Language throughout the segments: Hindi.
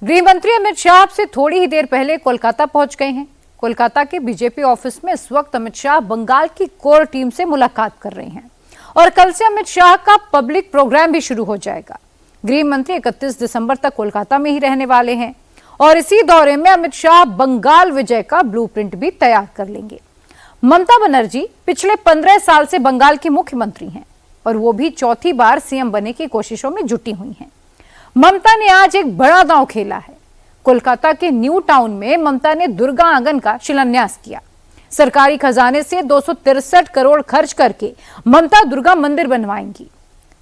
गृह मंत्री अमित शाह से थोड़ी ही देर पहले कोलकाता पहुंच गए हैं। कोलकाता के बीजेपी ऑफिस में इस वक्त अमित शाह बंगाल की कोर टीम से मुलाकात कर रहे हैं और कल से अमित शाह का पब्लिक प्रोग्राम भी शुरू हो जाएगा। गृह मंत्री 31 दिसंबर तक कोलकाता में ही रहने वाले हैं और इसी दौरे में अमित शाह बंगाल विजय का ब्लूप्रिंट भी तैयार कर लेंगे। ममता बनर्जी पिछले 15 साल से बंगाल की मुख्यमंत्री हैं और वो भी चौथी बार सीएम बनने की कोशिशों में जुटी हुई हैं। ममता ने आज एक बड़ा दांव खेला है। कोलकाता के न्यू टाउन में ममता ने दुर्गा आंगन का शिलान्यास किया। सरकारी खजाने से 263 करोड़ खर्च करके ममता दुर्गा मंदिर बनवाएंगी।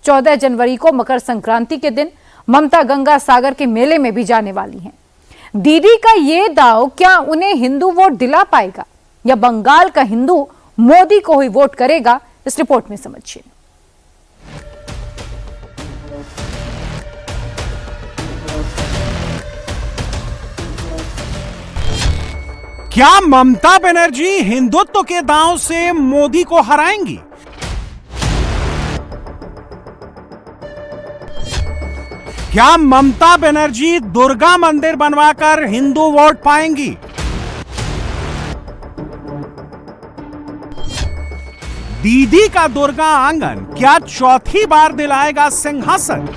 14 जनवरी को मकर संक्रांति के दिन ममता गंगा सागर के मेले में भी जाने वाली हैं। दीदी का ये दांव क्या उन्हें हिंदू वोट दिला पाएगा या बंगाल का हिंदू मोदी को ही वोट करेगा? इस रिपोर्ट में समझिए। क्या ममता बनर्जी हिंदुत्व के दांव से मोदी को हराएंगी? क्या ममता बनर्जी दुर्गा मंदिर बनवाकर हिंदू वोट पाएंगी? दीदी का दुर्गा आंगन क्या चौथी बार दिलाएगा सिंहासन?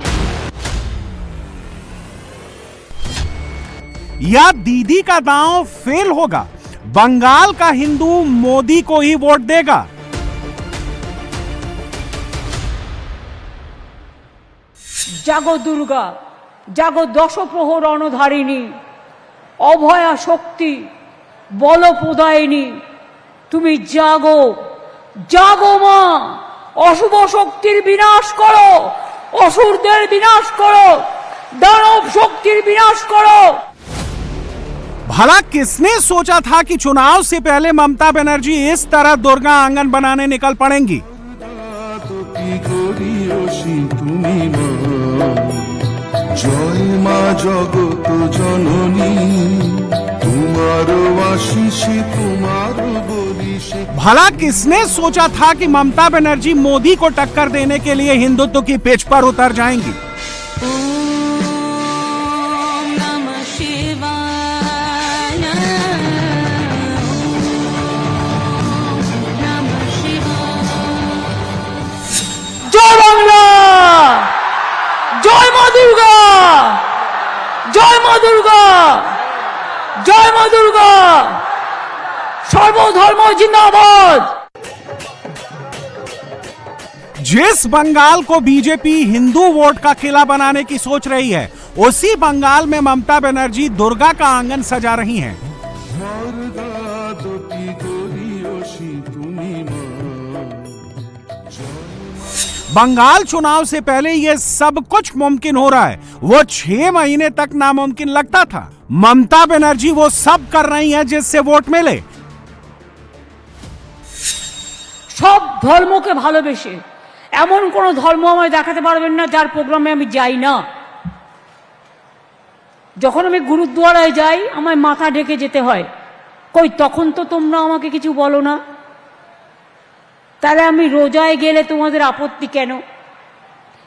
या दीदी का दांव फेल होगा, बंगाल का हिंदू मोदी को ही वोट देगा? जागो दुर्गा, जागो दशप्रहर अनधारिणी, अभया शक्ति, बल प्रदायिनी, तुमी जागो, जागो मा, अशुभ शक्तिर विनाश करो, असुरदेर विनाश करो, दानव शक्तिर विनाश करो। भला किसने सोचा था कि चुनाव से पहले ममता बनर्जी इस तरह दुर्गा आंगन बनाने निकल पड़ेंगी? जय मां जगत जननी, तुम्हारो आशीष तुम्हारो बलिश। भला किसने सोचा था कि ममता बनर्जी मोदी को टक्कर देने के लिए हिंदुत्व की पिच पर उतर जाएंगी? जय बांग्ला, जय मां दुर्गा, जय मां दुर्गा, जय मां दुर्गा, सर्वधर्म जिंदाबाद। जिस बंगाल को बीजेपी हिंदू वोट का किला बनाने की सोच रही है, उसी बंगाल में ममता बनर्जी दुर्गा का आंगन सजा रही हैं। बंगाल चुनाव से पहले यह सब कुछ मुमकिन हो रहा है, वो 6 महीने तक नामुमकिन लगता था। ममता बनर्जी वो सब कर रही हैं जिससे वोट मिले। सब धर्म के भालोबेसे एमन कोनो धर्म आमाय देखाते पारबेन ना जार प्रोग्रामे आमी जाई ना। যখন আমি গুরুদ্বারায় যাই আমায় মাথা ঢেকে যেতে হয়, কই তখন তো তোমরা আমাকে কিছু বলো না। তাহলে আমি রোজায় গেলে তোমাদের আপত্তি কেন?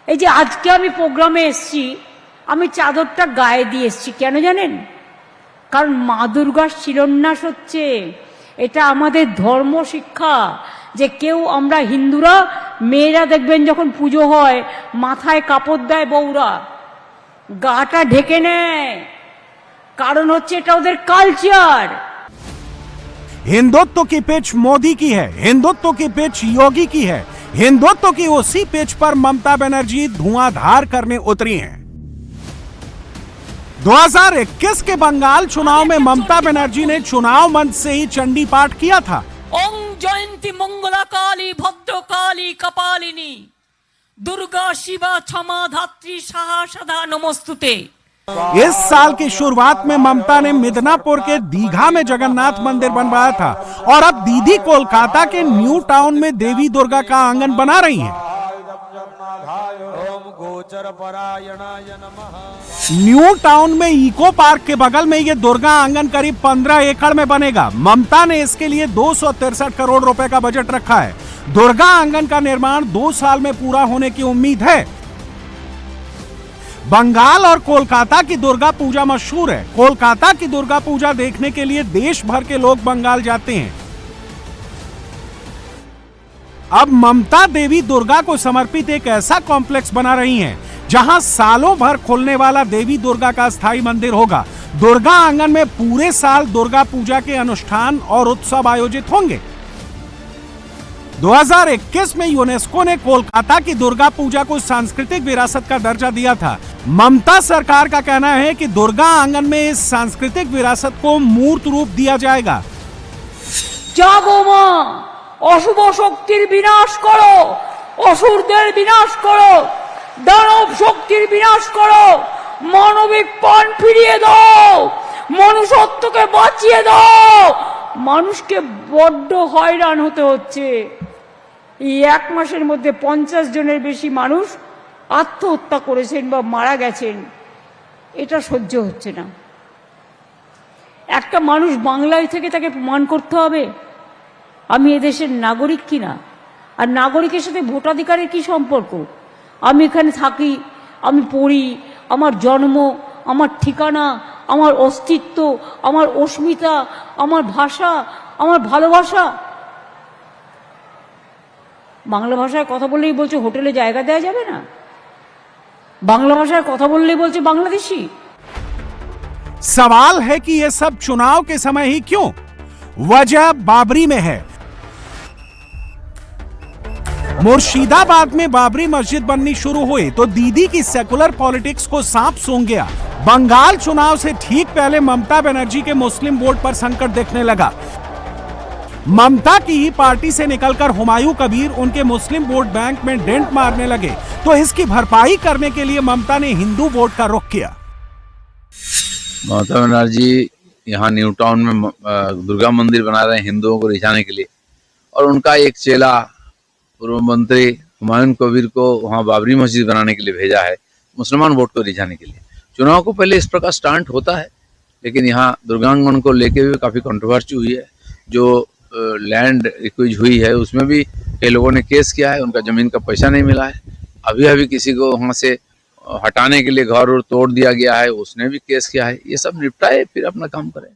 এই যে আজকে আমি প্রোগ্রামে এসেছি, আমি চাদরটা গায়ে দিয়ে এসেছি কেন জানেন? কারণ মা দুর্গার শিলান্যাস হচ্ছে। এটা আমাদের ধর্ম শিক্ষা যে কেউ আমরা হিন্দুরা মেয়েরা দেখবেন যখন পুজো হয় মাথায় কাপড় দেয় বউরা, গাটা ঢেকে নেয়, কারণ হচ্ছে এটা ওদের কালচার। हिंदुत्व की पिच मोदी की है, हिंदुत्व की पिच योगी की है, हिंदुत्व की उसी पिच पर ममता बनर्जी धुआंधार करने उतरी हैं। 2021 के बंगाल चुनाव में ममता बनर्जी ने चुनाव मंच से ही चंडी पाठ किया था। ओम जयंती मंगला काली भद्र काली कपालिनी, दुर्गा शिवा क्षमा धात्री सहा सदा नमस्तुते। इस साल की शुरुआत में ममता ने मिदनापुर के दीघा में जगन्नाथ मंदिर बनवाया था और अब दीदी कोलकाता के न्यू टाउन में देवी दुर्गा का आंगन बना रही हैं। न्यू टाउन में इको पार्क के बगल में ये दुर्गा आंगन करीब 15 एकड़ में बनेगा। ममता ने इसके लिए 263 करोड़ रुपए का बजट रखा है। दुर्गा आंगन का निर्माण 2 साल में पूरा होने की उम्मीद है। बंगाल और कोलकाता की दुर्गा पूजा मशहूर है। कोलकाता की दुर्गा पूजा देखने के लिए देश भर के लोग बंगाल जाते हैं। अब ममता देवी दुर्गा को समर्पित एक ऐसा कॉम्प्लेक्स बना रही हैं, जहां सालों भर खुलने वाला देवी दुर्गा का स्थायी मंदिर होगा। दुर्गा आंगन में पूरे साल दुर्गा पूजा के अनुष्ठान और उत्सव आयोजित होंगे। 2021 में यूनेस्को ने कोलकाता की दुर्गा पूजा को सांस्कृतिक विरासत का दर्जा दिया था। ममता सरकार का कहना है कि दुर्गा आंगन में इस सांस्कृतिक विरासत को मूर्त रूप दिया जाएगा। জাগো মা, অশুভ শক্তির বিনাশ করো, অসুরদের বিনাশ করো, দানব শক্তির বিনাশ করো, মানবিক প্রাণ ফিরিয়ে দাও, মনুষ্যত্বকে বাঁচিয়ে দাও। মানুষকে বড্ড হয়রান হতে হচ্ছে। এই এক মাসের মধ্যে 50 জনের বেশি মানুষ আত্মহত্যা করেছেন বা মারা গেছেন। এটা সহ্য হচ্ছে না। একটা মানুষ বাংলায় থেকে তাকে প্রমাণ করতে হবে আমি এদেশের নাগরিক কিনা। আর নাগরিকের সাথে ভোটাধিকারের কি সম্পর্ক? আমি এখানে থাকি, আমি পড়ি, আমার জন্ম, আমার ঠিকানা, আমার অস্তিত্ব, আমার অস্মিতা, আমার ভাষা, আমার ভালোবাসা। বাংলা ভাষায় কথা বললেই বলছে হোটেলে জায়গা দেওয়া যাবে না, বাংলা ভাষায় কথা বললেই বলছে বাংলাদেশি। सवाल है कि यह सब चुनाव के समय ही क्यों? वजह बाबरी में है। मुर्शिदाबाद में बाबरी मस्जिद बननी शुरू हुई तो दीदी की सेकुलर पॉलिटिक्स को सांप सूंघ गया। बंगाल चुनाव से ठीक पहले ममता बनर्जी के मुस्लिम वोट पर संकट दिखने लगा। ममता की ही पार्टी से निकलकर हुमायूं कबीर उनके मुस्लिम वोट बैंक में डेंट मारने लगे, तो इसकी भरपाई करने के लिए ममता ने हिंदू वोट का रुख किया। ममता बनर्जी यहाँ न्यू टाउन में दुर्गा मंदिर बना रहे हैं हिंदुओं को रिझाने के लिए, और उनका एक चेला पूर्व मंत्री हुमायूं कबीर को वहाँ बाबरी मस्जिद बनाने के लिए भेजा है, मुसलमान वोट को रिझाने के लिए। चुनाव को पहले इस प्रकार स्टांट होता है, लेकिन यहाँ दुर्गांगन को लेके भी काफ़ी कंट्रोवर्सी हुई है। जो लैंड एक्विज हुई है उसमें भी कई लोगों ने केस किया है, उनका ज़मीन का पैसा नहीं मिला है। अभी किसी को वहाँ से हटाने के लिए घर और तोड़ दिया गया है, उसने भी केस किया है। ये सब निपटाए फिर अपना काम करें।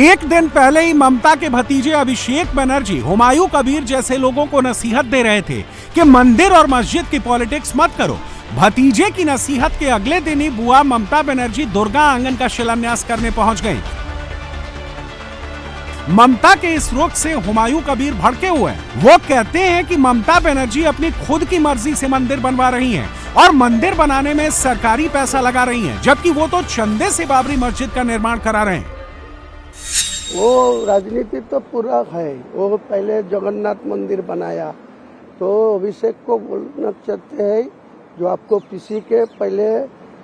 एक दिन पहले ही ममता के भतीजे अभिषेक बनर्जी हुमायूं कबीर जैसे लोगों को नसीहत दे रहे थे कि मंदिर और मस्जिद की पॉलिटिक्स मत करो। भतीजे की नसीहत के अगले दिन ही बुआ ममता बनर्जी दुर्गा आंगन का शिलान्यास करने पहुंच गईं। ममता के इस रुख से हुमायूं कबीर भड़के हुए हैं। वो कहते हैं कि ममता बनर्जी अपनी खुद की मर्जी से मंदिर बनवा रही हैं और मंदिर बनाने में सरकारी पैसा लगा रही हैं, जबकि वो तो चंदे से बाबरी मस्जिद का निर्माण करा रहे हैं। वो राजनीति तो पूरा है। वो पहले जगन्नाथ मंदिर बनाया, तो अभिषेक को बोलना चाहते हैं जो आपको किसी के पहले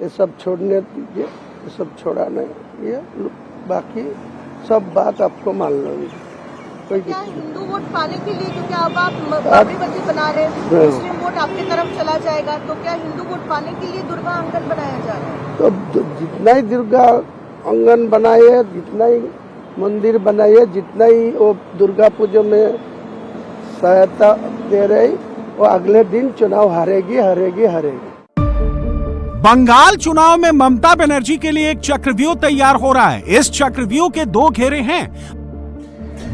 ये सब छोड़ने दीजिए, ये सब छोड़ाना ये बाकी सब बात आपको मान लो। क्या हिंदू वोट पाने के लिए, क्योंकि अब आप बाबरी मस्जिद बना रहे हैं, मुस्लिम वोट आपकी तरफ चला जाएगा, तो क्या हिंदू वोट पाने के लिए दुर्गा आंगन बनाया जा रहा है? तो जितना ही दुर्गा आंगन बनाए, जितना ही मंदिर बनाए, जितना ही वो दुर्गा पूजा में सहायता दे रहे, वो अगले दिन चुनाव हारेगी। बंगाल चुनाव में ममता बनर्जी के लिए एक चक्रव्यूह तैयार हो रहा है। इस चक्रव्यूह के दो घेरे हैं।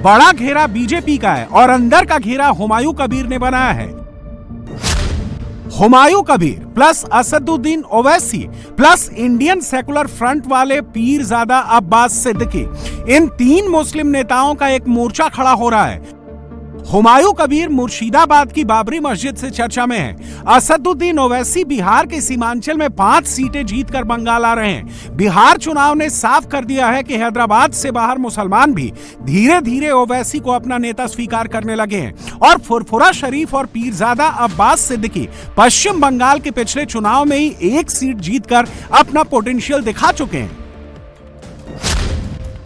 बड़ा घेरा बीजेपी का है और अंदर का घेरा हुमायूं कबीर ने बनाया है। Humayun Kabir plus Asaduddin Owaisi plus Indian secular front वाले पीरजादा अब्बास सिद्दीकी, इन तीन मुस्लिम नेताओं का एक मोर्चा खड़ा हो रहा है। हुमायूं कबीर मुर्शिदाबाद की बाबरी मस्जिद से चर्चा में है। असदुद्दीन ओवैसी बिहार के सीमांचल में 5 सीटें जीतकर बंगाल आ रहे हैं। बिहार चुनाव ने साफ कर दिया है कि हैदराबाद से बाहर मुसलमान भी धीरे धीरे ओवैसी को अपना नेता स्वीकार करने लगे हैं और फुरफुरा शरीफ और पीरजादा अब्बास सिद्दीकी पश्चिम बंगाल के पिछले चुनाव में ही 1 सीट जीतकर अपना पोटेंशियल दिखा चुके हैं।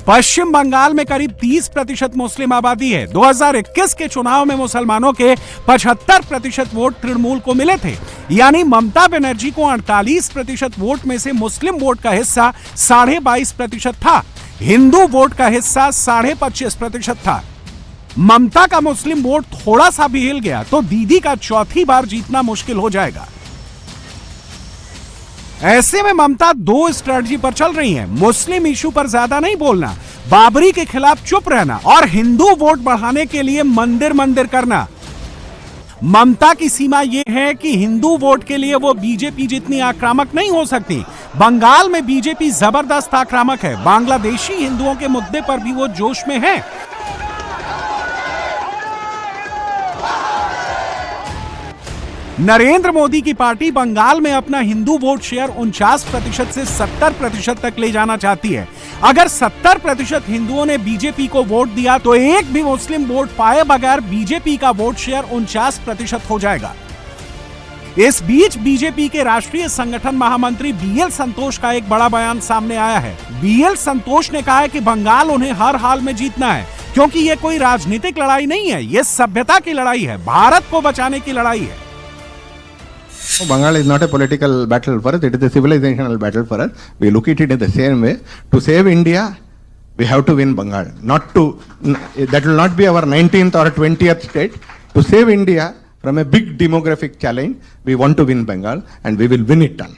पश्चिम बंगाल में करीब 30% मुस्लिम आबादी है। 2021 के चुनाव में मुसलमानों के 75% वोट तृणमूल को मिले थे, यानी ममता बनर्जी को 48% वोट में से मुस्लिम वोट का हिस्सा 22.5% था। हिंदू वोट का हिस्सा 25.5% था। ममता का मुस्लिम वोट थोड़ा सा भी हिल गया तो दीदी का चौथी बार जीतना मुश्किल हो जाएगा। ऐसे में ममता दो स्ट्रेटजी पर चल रही हैं। मुस्लिम इशू पर ज्यादा नहीं बोलना, बाबरी के खिलाफ चुप रहना और हिंदू वोट बढ़ाने के लिए मंदिर मंदिर करना। ममता की सीमा यह है कि हिंदू वोट के लिए वो बीजेपी जितनी आक्रामक नहीं हो सकती। बंगाल में बीजेपी जबरदस्त आक्रामक है, बांग्लादेशी हिंदुओं के मुद्दे पर भी वो जोश में है। नरेंद्र मोदी की पार्टी बंगाल में अपना हिंदू वोट शेयर 49% से 70% तक ले जाना चाहती है। अगर 70% हिंदुओं ने बीजेपी को वोट दिया तो एक भी मुस्लिम वोट पाए बगैर बीजेपी का वोट शेयर 49% हो जाएगा। इस बीच बीजेपी के राष्ट्रीय संगठन महामंत्री बीएल संतोष का एक बड़ा बयान सामने आया है। बीएल संतोष ने कहा है कि बंगाल उन्हें हर हाल में जीतना है, क्योंकि यह कोई राजनीतिक लड़ाई नहीं है, यह सभ्यता की लड़ाई है, भारत को बचाने की लड़ाई है। Bengal is not a political battle for us, it is a civilizational battle for us. We look at it in the same way. To save India, we have to win Bengal. That will not be our 19th or 20th state. To save India from a big demographic challenge, we want to win Bengal and we will win it all.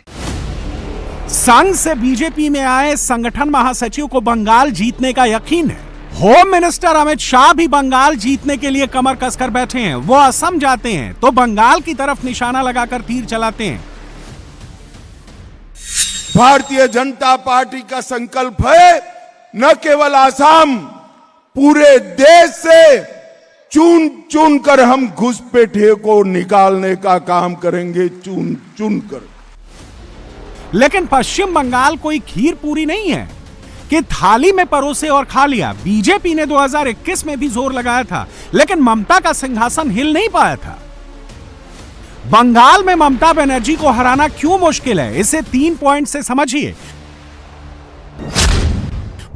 संघ से बीजेपी में आए संगठन महासचिव को बंगाल जीतने का यकीन है। होम मिनिस्टर अमित शाह भी बंगाल जीतने के लिए कमर कसकर बैठे हैं। वो असम जाते हैं तो बंगाल की तरफ निशाना लगाकर तीर चलाते हैं। भारतीय जनता पार्टी का संकल्प है न केवल असम, पूरे देश से चुन चुन कर हम घुसपैठियों को निकालने का काम करेंगे, चुन चुन कर। लेकिन पश्चिम बंगाल कोई खीर पूरी नहीं है कि थाली में परोसे और खा लिया। बीजेपी ने 2021 में भी जोर लगाया था, लेकिन ममता का सिंहासन हिल नहीं पाया था। बंगाल में ममता बनर्जी को हराना क्यों मुश्किल है, इसे 3 पॉइंट से समझिए।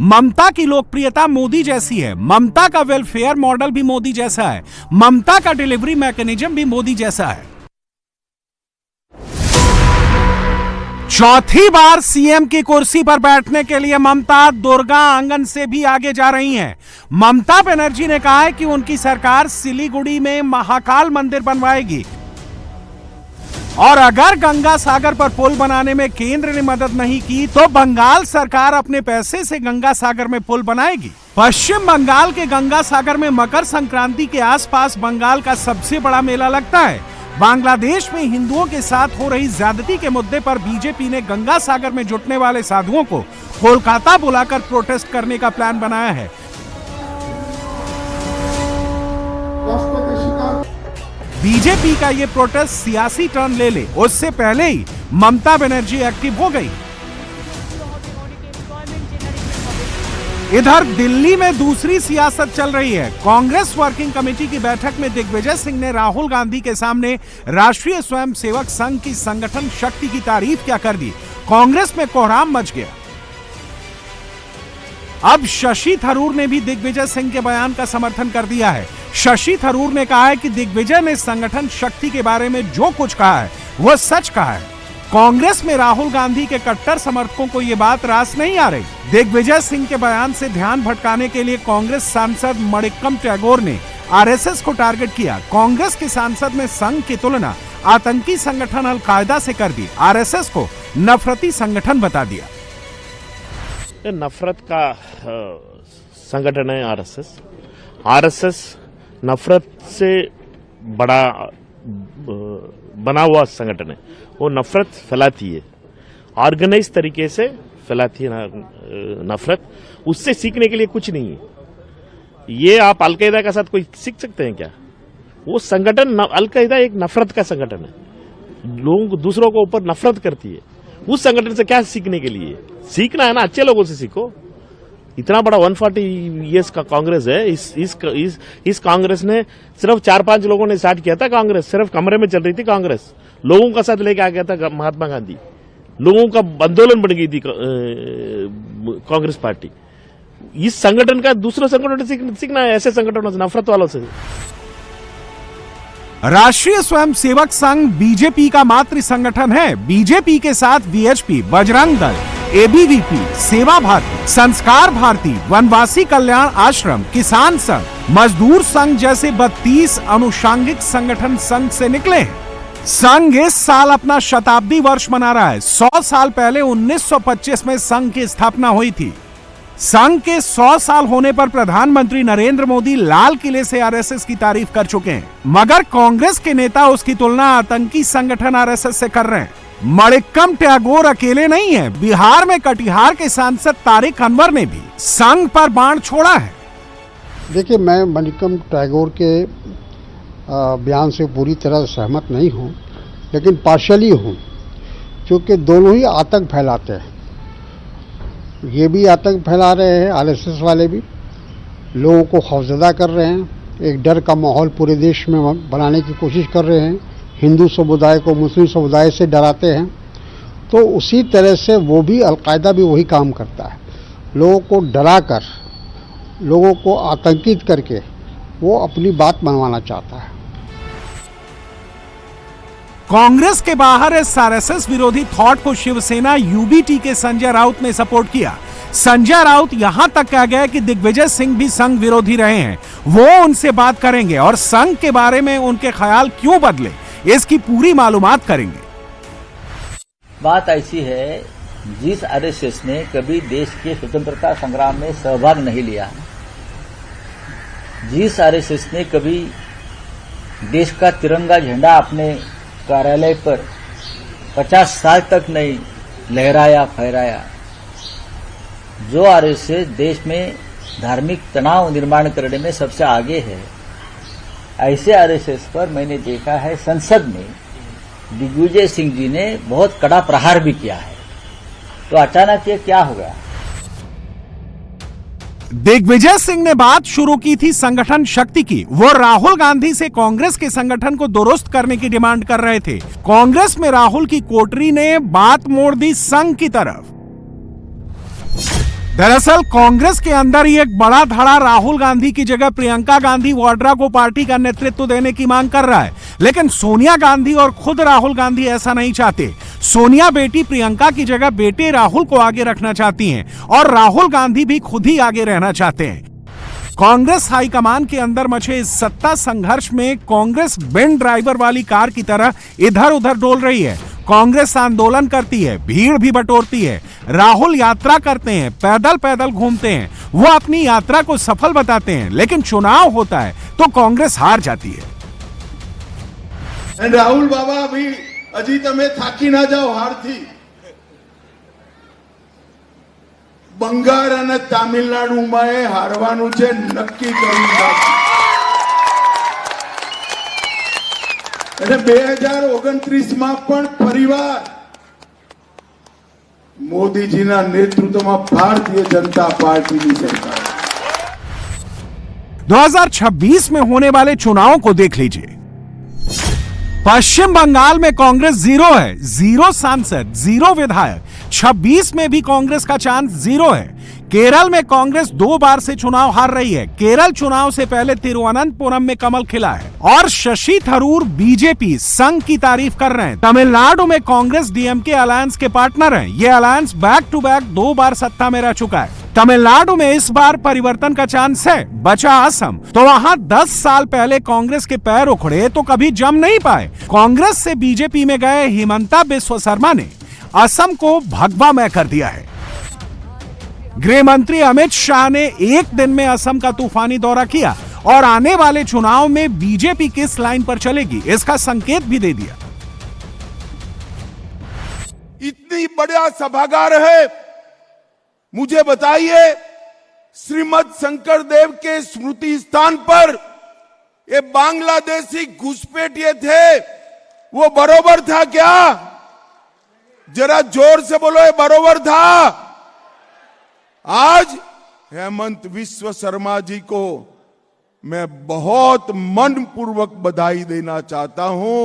ममता की लोकप्रियता मोदी जैसी है, ममता का वेलफेयर मॉडल भी मोदी जैसा है, ममता का डिलीवरी मैकेनिज्म भी मोदी जैसा है। चौथी बार सीएम की कुर्सी पर बैठने के लिए ममता दुर्गा आंगन से भी आगे जा रही हैं। ममता बनर्जी ने कहा है कि उनकी सरकार सिलीगुड़ी में महाकाल मंदिर बनवाएगी और अगर गंगा सागर पर पुल बनाने में केंद्र ने मदद नहीं की तो बंगाल सरकार अपने पैसे से गंगा सागर में पुल बनाएगी। पश्चिम बंगाल के गंगा सागर में मकर संक्रांति के आसपास बंगाल का सबसे बड़ा मेला लगता है। बांग्लादेश में हिंदुओं के साथ हो रही ज्यादती के मुद्दे पर बीजेपी ने गंगा सागर में जुटने वाले साधुओं को कोलकाता बुलाकर प्रोटेस्ट करने का प्लान बनाया है। बीजेपी का ये प्रोटेस्ट सियासी टर्न ले ले, उससे पहले ही ममता बनर्जी एक्टिव हो गई। इधर दिल्ली में दूसरी सियासत चल रही है। कांग्रेस वर्किंग कमेटी की बैठक में दिग्विजय सिंह ने राहुल गांधी के सामने राष्ट्रीय स्वयंसेवक संघ की संगठन शक्ति की तारीफ क्या कर दी। कांग्रेस में कोहराम मच गया। अब शशि थरूर ने भी दिग्विजय सिंह के बयान का समर्थन कर दिया है। शशि थरूर ने कहा है कि दिग्विजय ने संगठन शक्ति के बारे में जो कुछ कहा है वो सच कहा है। कांग्रेस में राहुल गांधी के कट्टर समर्थकों को यह बात रास नहीं आ रही। दिग्विजय सिंह के बयान से ध्यान भटकाने के लिए कांग्रेस सांसद मणिक्कम टैगोर ने आरएसएस को टारगेट किया। कांग्रेस के सांसद ने संघ की तुलना आतंकी संगठन अल-कायदा से कर दी, आरएसएस को नफरती संगठन बता दिया। नफरत का संगठन है आरएसएस। आरएसएस नफरत से बड़ा बना हुआ संगठन है। वो नफरत फैलाती है, ऑर्गेनाइज तरीके से फैलाती है नफरत। उससे सीखने के लिए कुछ नहीं है। ये आप अल-कायदा के साथ कोई सीख सकते हैं क्या? वो संगठन अल-कायदा एक नफरत का संगठन है, लोगों दूसरों को ऊपर नफरत करती है। उस संगठन से क्या सीखने के लिए? सीखना है ना, अच्छे लोगों से सीखो। इतना बड़ा 140 ईयर्स का कांग्रेस है। इस कांग्रेस ने सिर्फ 4-5 लोगों ने स्टार्ट किया था। कांग्रेस सिर्फ कमरे में चल रही थी। कांग्रेस लोगों का साथ लेके आ गया था महात्मा गांधी। लोगों का आंदोलन बन गई थी कांग्रेस पार्टी। इस संगठन का दूसरे संगठन से सीखना है, ऐसे संगठनों से, नफरत वालों से। राष्ट्रीय स्वयंसेवक संघ बीजेपी का मातृ संगठन है। बीजेपी के साथ वीएचपी, बजरंग दल, एबीवीपी, सेवा भारती, संस्कार भारती, वनवासी कल्याण आश्रम, किसान संघ, मजदूर संघ जैसे 32 अनुषांगिक संगठन संघ से निकले हैं। संघ इस साल अपना शताब्दी वर्ष मना रहा है। 100 साल पहले 1925 में संघ की स्थापना हुई थी। संघ के 100 साल होने पर प्रधानमंत्री नरेंद्र मोदी लाल किले से आरएसएस की तारीफ कर चुके हैं, मगर कांग्रेस के नेता उसकी तुलना आतंकी संगठन आरएसएस से कर रहे हैं। मणिक्कम टैगोर अकेले नहीं है, बिहार में कटिहार के सांसद तारिक अनवर ने भी संघ पर बाण छोड़ा है। देखिए, मैं मणिक्कम टैगोर के बयान से पूरी तरह सहमत नहीं हूँ, लेकिन पार्शली हूँ, क्योंकि दोनों ही आतंक फैलाते हैं। ये भी आतंक फैला रहे हैं, आरएसएस वाले भी लोगों को खौफजदा कर रहे हैं, एक डर का माहौल पूरे देश में बनाने की कोशिश कर रहे हैं, हिंदू समुदाय को मुस्लिम समुदाय से डराते हैं। तो उसी तरह से वो भी, अलकायदा भी वही काम करता है, लोगों को डरा कर, लोगों को आतंकित करके वो अपनी बात मनवाना चाहता है। कांग्रेस के बाहर इस आरएसएस विरोधी थॉट को शिवसेना यूबीटी के संजय राउत ने सपोर्ट किया। संजय राउत यहां तक कह गए कि दिग्विजय सिंह भी संघ विरोधी रहे हैं, वो उनसे बात करेंगे और संघ के बारे में उनके ख्याल क्यों बदले इसकी पूरी मालूमात करेंगे। बात ऐसी है, जिस आरएसएस ने कभी देश के स्वतंत्रता संग्राम में सहभाग नहीं लिया, जिस आरएसएस ने कभी देश का तिरंगा झंडा अपने कार्यालय पर 50 साल तक नहीं लहराया फहराया, जो आरएसएस देश में धार्मिक तनाव निर्माण करने में सबसे आगे है, ऐसे आरएसएस पर मैंने देखा है संसद में दिग्विजय सिंह जी ने बहुत कड़ा प्रहार भी किया है। तो अचानक ये क्या हो गया? दिग्विजय सिंह ने बात शुरू की थी संगठन शक्ति की। वो राहुल गांधी से कांग्रेस के संगठन को दुरुस्त करने की डिमांड कर रहे थे। कांग्रेस में राहुल की कोटरी ने बात मोड़ दी संघ की तरफ। दरअसल कांग्रेस के अंदर ही एक बड़ा धड़ा राहुल गांधी की जगह प्रियंका गांधी वाड्रा को पार्टी का नेतृत्व देने की मांग कर रहा है, लेकिन सोनिया गांधी और खुद राहुल गांधी ऐसा नहीं चाहते। सोनिया बेटी प्रियंका की जगह बेटे राहुल को आगे रखना चाहती हैं और राहुल गांधी भी खुद ही आगे रहना चाहते हैं। कांग्रेस हाईकमान के अंदर मचे इस सत्ता संघर्ष में कांग्रेस बेन ड्राइवर वाली कार की तरह इधर उधर डोल रही है। कांग्रेस आंदोलन करती है, भीड़ भी बटोरती है, राहुल यात्रा करते हैं, पैदल पैदल घूमते हैं, वो अपनी यात्रा को सफल बताते हैं, लेकिन चुनाव होता है तो कांग्रेस हार जाती है। राहुल बाबा अभी अजी तमे थाकी ना जाओ हारथी। બંગાળ અને તામિલનાડુમાં હારવાનું છે નક્કી કરી નાખ્યું। અને 2029માં પણ ફરીવાર મોદીજીના નેતૃત્વમાં ભારતીય जनता पार्टी की सरकार। 2026 में होने वाले चुनाव को देख लीजिए। पश्चिम बंगाल में कांग्रेस जीरो है, जीरो सांसद, जीरो विधायक। 26 में भी कांग्रेस का चांस जीरो है। केरल में कांग्रेस 2 बार से चुनाव हार रही है। केरल चुनाव से पहले तिरुवनंतपुरम में कमल खिला है और शशि थरूर बीजेपी संघ की तारीफ कर रहे हैं। तमिलनाडु में कांग्रेस डीएमके अलायंस के पार्टनर हैं। ये अलायंस बैक टू बैक 2 बार सत्ता में रह चुका है। तमिलनाडु में इस बार परिवर्तन का चांस है। बचा असम, तो वहां 10 साल पहले कांग्रेस के पैर उखड़े तो कभी जम नहीं पाए। कांग्रेस से बीजेपी में गए हिमंता बिस्वा शर्मा ने असम को भगवामय कर दिया है। गृह मंत्री अमित शाह ने एक दिन में असम का तूफानी दौरा किया और आने वाले चुनाव में बीजेपी किस लाइन पर चलेगी इसका संकेत भी दे दिया। इतनी बड़ा सभागार है, मुझे बताइए, श्रीमद शंकर देव के स्मृति स्थान पर ये बांग्लादेशी घुसपैठिए थे, वो बरोबर था क्या? जरा जोर से बोलो, ये बरोबर था? आज हेमंत विश्व शर्मा जी को मैं बहुत मनपूर्वक बधाई देना चाहता हूं।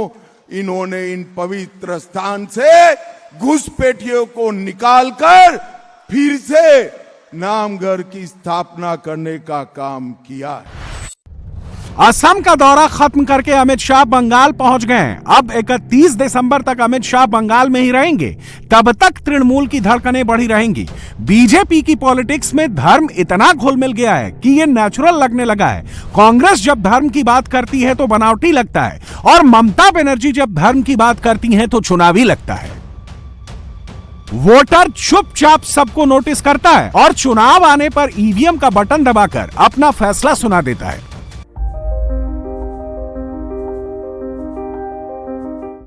इन्होंने इन पवित्र स्थान से घुसपैठियों को निकालकर फिर से नामघर की स्थापना करने का काम किया। असम का दौरा खत्म करके अमित शाह बंगाल पहुंच गए हैं। अब 31 दिसंबर तक अमित शाह बंगाल में ही रहेंगे। तब तक तृणमूल की धड़कनें बढ़ी रहेंगी। बीजेपी की पॉलिटिक्स में धर्म इतना घुल मिल गया है कि ये नेचुरल लगने लगा है। कांग्रेस जब धर्म की बात करती है तो बनावटी लगता है, और ममता बनर्जी जब धर्म की बात करती हैं तो चुनावी लगता है। वोटर चुपचाप सबको नोटिस करता है और चुनाव आने पर ईवीएम का बटन दबाकर अपना फैसला सुना देता है।